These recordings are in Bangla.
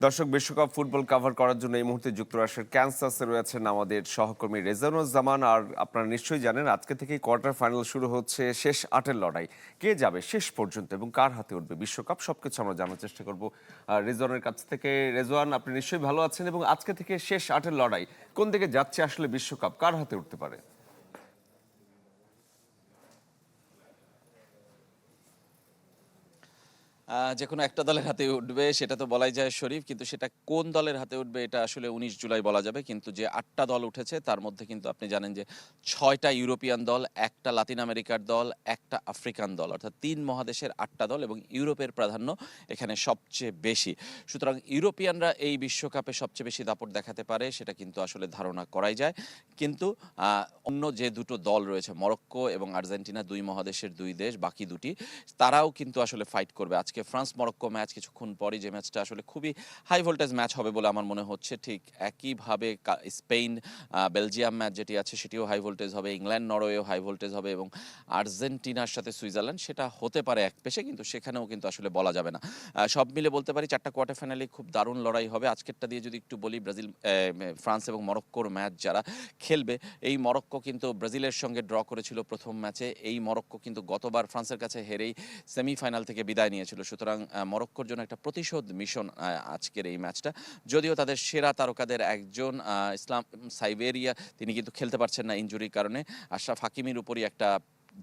দর্শক, বিশ্বকাপ ফুটবল কভার করার জন্য এই মুহূর্তে যুক্তরাষ্ট্রের ক্যানসাসে রয়েছেন আমাদের সহকর্মী রেজানুজ্জামান। আর আপনারা নিশ্চয়ই জানেন আজকে থেকেই কোয়ার্টার ফাইনাল শুরু হচ্ছে, শেষ আটের লড়াই। কে যাবে শেষ পর্যন্ত এবং কার হাতে উঠবে বিশ্বকাপ, সবকিছু আমরা জানার চেষ্টা করব রেজওয়ানের কাছ থেকে। রেজওয়ান, আপনি নিশ্চয়ই ভালো আছেন এবং আজকে থেকে শেষ আটের লড়াই, কোন দিকে যাচ্ছে আসলে বিশ্বকাপ, কার হাতে উঠতে পারে? যেকোনো একটা দলের হাতে উঠবে সেটা তো বলাই যায় শরীফ। কিন্তু সেটা কোন দলের হাতে উঠবে এটা আসলে ১৯ জুলাই বলা যাবে। কিন্তু যে ৮ টা দল উঠেছে তার মধ্যে কিন্তু আপনি জানেন যে ৬ টা ইউরোপিয়ান দল, ১ টা লাতিন আমেরিকার দল, ১ টা আফ্রিকান দল। অর্থাৎ ৩ মহাদেশের ৮ টা দল এবং ইউরোপের প্রাধান্য এখানে সবচেয়ে বেশি। সুতরাং ইউরোপিয়ানরা এই বিশ্বকাপে সবচেয়ে বেশি দাপট দেখাতে পারে সেটা কিন্তু আসলে ধারণা করাই যায়। কিন্তু অন্য যে দুটো দল রয়েছে মরক্কো এবং আর্জেন্টিনা, ২ মহাদেশের ২ দেশ, বাকি দুটি তারাও কিন্তু আসলে ফাইট করবে। আজকে ফ্রান্স মরক্কো ম্যাচ কিছুক্ষণ পরই, যে ম্যাচটা আসলে খুবই হাই ভোল্টেজ ম্যাচ হবে বলে আমার মনে হচ্ছে। ঠিক একইভাবে স্পেন বেলজিয়াম ম্যাচ যেটি আছে সেটিও হাই ভোল্টেজ হবে, ইংল্যান্ড নরওয়েও হাই ভোল্টেজ হবে এবং আর্জেন্টিনার সাথে সুইজারল্যান্ড সেটা হতে পারে এক পেশে, কিন্তু সেখানেও কিন্তু আসলে বলা যাবে না। সব মিলে বলতে পারি ৪টা কোয়ার্টার ফাইনালে খুব দারুণ লড়াই হবে। আজকেরটা দিয়ে যদি একটু বলি, ব্রাজিল ফ্রান্স এবং মরক্কোর ম্যাচ যারা খেলবে, এই মরক্কো কিন্তু ব্রাজিলের সঙ্গে ড্র করেছিল প্রথম ম্যাচে। এই মরক্কো কিন্তু গতবার ফ্রান্সের কাছে হেরেই সেমিফাইনাল থেকে বিদায় নিয়েছিল। সুতরাং মরক্কোর জন্য একটা প্রতিশোধ মিশন আজকের এই ম্যাচটা। যদিও তাদের সেরা তারকাদের একজন ইসলাম সাইবেরিয়া, তিনি কিন্তু খেলতে পারছেন না ইনজুরির কারণে। আশরাফ হাকিমির উপরই একটা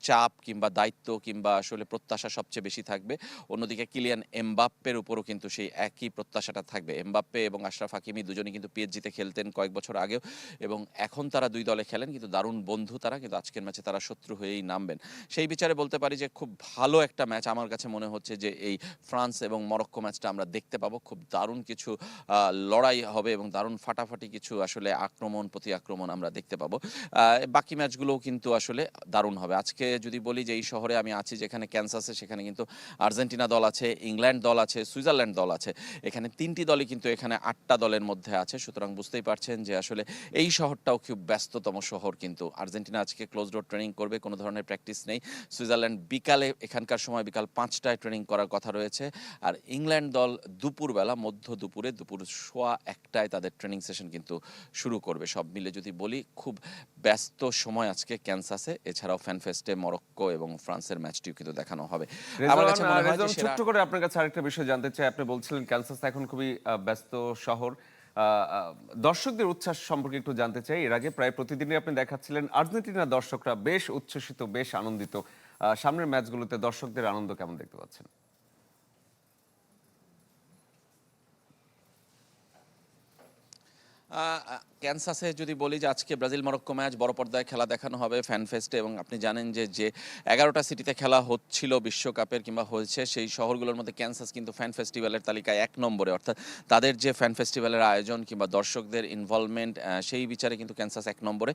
চাপ কিংবা দায়িত্ব কিংবা আসলে প্রত্যাশা সবচেয়ে বেশি থাকবে। অন্যদিকে কিলিয়ান এমবাপ্পের উপরও কিন্তু সেই একই প্রত্যাশাটা থাকবে। এমবাপ্পে এবং আশরাফ হাকিমি দুজনেই কিন্তু পিএসজিতে খেলতেন কয়েক বছর আগেও এবং এখন তারা দুই দলে খেলেন, কিন্তু দারুণ বন্ধু তারা। কিন্তু আজকের ম্যাচে তারা শত্রু হয়েই নামবেন। সেই বিচারে বলতে পারি যে খুব ভালো একটা ম্যাচ। আমার কাছে মনে হচ্ছে যে এই ফ্রান্স এবং মরক্কো ম্যাচটা আমরা দেখতে পাবো। খুব দারুণ কিছু লড়াই হবে এবং দারুণ ফাটাফাটি কিছু আসলে আক্রমণ প্রতি আক্রমণ আমরা দেখতে পাবো। বাকি ম্যাচগুলোও কিন্তু আসলে দারুণ হবে। আজকে যদি বলি যে এই শহরে আমি আছি যেখানে ক্যানসাসে, সেখানে কিন্তু আর্জেন্টিনা দল আছে, ইংল্যান্ড দল আছে, সুইজারল্যান্ড দল আছে। এখানে ৩টি দলই কিন্তু এখানে ৮ টা দলের মধ্যে আছে। সুতরাং বুঝতেই পারছেন যে আসলে এই শহরটাও খুব ব্যস্ততম শহর। কিন্তু আর্জেন্টিনা আজকে ক্লোজ ডোর ট্রেনিং করবে, কোনো ধরনের প্র্যাকটিস নেই। সুইজারল্যান্ড বিকালে, এখানকার সময় বিকাল ৫টায় ট্রেনিং করার কথা রয়েছে। আর ইংল্যান্ড দল দুপুরবেলা, মধ্য দুপুরে, দুপুর ১:১টায় তাদের ট্রেনিং সেশন কিন্তু শুরু করবে। সব মিলে যদি বলি খুব ব্যস্ত সময় আজকে ক্যানসাসে। এছাড়াও ফ্যানফেস্টে মরক্কো এবং ফ্রান্সের ম্যাচটিও কিন্তু দেখানো হবে। আমার রেজওয়ান, কাছে মনে হয় যে রেজওয়ান, সেরা। ছোট্ট করে আপনার কাছে আরেকটা বিষয় জানতে চাই। আপনি বলছিলেন ক্যানসাস এখন খুবই ব্যস্ত শহর। দর্শকদের উচ্ছ্বাস সম্পর্কে একটু জানতে চাই। এর আগে প্রায় প্রতিদিনই আপনি দেখাচ্ছিলেন আর্জেন্টিনার দর্শকরা বেশ উচ্ছ্বসিত, বেশ আনন্দিত। সামনের ম্যাচগুলোতে দর্শকদের আনন্দ কেমন দেখতে পাচ্ছেন? আ আ ক্যানসাসে যদি বলি যে আজকে ব্রাজিল মরক্কো ম্যাচ বড় পর্দায় খেলা দেখানো হবে ফ্যানফেস্টে এবং আপনি জানেন যে ১১টা সিটিতে খেলা হচ্ছিল বিশ্বকাপের কিংবা হয়েছে, সেই শহরগুলোর মধ্যে ক্যানসাস কিন্তু ফ্যান ফেস্টিভ্যালের তালিকায় ১ নম্বরে। অর্থাৎ তাদের যে ফ্যান ফেস্টিভ্যালের আয়োজন কিংবা দর্শকদের ইনভলভমেন্ট, সেই বিচারে কিন্তু ক্যানসাস ১ নম্বরে।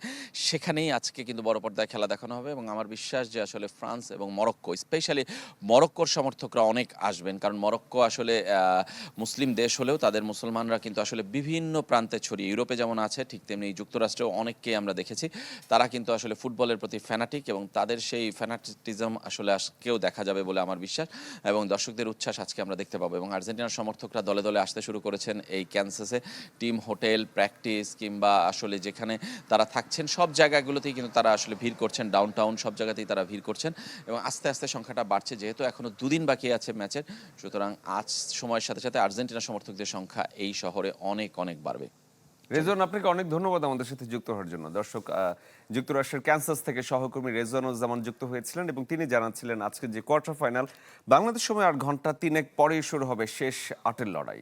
সেখানেই আজকে কিন্তু বড় পর্দায় খেলা দেখানো হবে এবং আমার বিশ্বাস যে আসলে ফ্রান্স এবং মরক্কো, স্পেশালি মরক্কোর সমর্থকরা অনেক আসবেন। কারণ মরক্কো আসলে মুসলিম দেশ হলেও তাদের মুসলমানরা কিন্তু আসলে বিভিন্ন প্রান্তে ছড়িয়ে। ইউরোপে যেমন আছে ঠিক তেমনি যুক্তরাষ্ট্রেও অনেককেই আমরা দেখেছি। তারা কিন্তু আসলে ফুটবলের প্রতি ফ্যানাটিক এবং তাদের সেই ফ্যানাটিজম আসলে আজকেও দেখা যাবে বলে আমার বিশ্বাস এবং দর্শকদের উচ্ছ্বাস আজকে আমরা দেখতে পাবো। এবং আর্জেন্টিনার সমর্থকরা দলে দলে আসতে শুরু করেছেন এই ক্যানসাসে। টিম হোটেল, প্র্যাকটিস কিংবা আসলে যেখানে তারা থাকছেন সব জায়গাগুলোতেই কিন্তু তারা আসলে ভিড় করছেন। ডাউনটাউন সব জায়গাতেই তারা ভিড় করছেন এবং আস্তে আস্তে সংখ্যাটা বাড়ছে। যেহেতু এখনও দুদিন বাকি আছে ম্যাচের, সুতরাং আজ সময়ের সাথে সাথে আর্জেন্টিনা সমর্থকদের সংখ্যা এই শহরে অনেক অনেক বাড়বে। রেজওয়ান, আপনাকে অনেক ধন্যবাদ আমাদের সাথে যুক্ত হওয়ার জন্য। দর্শক, যুক্তরাষ্ট্রের ক্যানসাস থেকে সহকর্মী রেজওয়ানুজ্জামান যুক্ত হয়েছিলেন এবং তিনি জানাচ্ছিলেন আজকে যে কোয়ার্টার ফাইনাল, বাংলাদেশ সময় আর ঘন্টা ৩ পরেই শুরু হবে শেষ আটের লড়াই।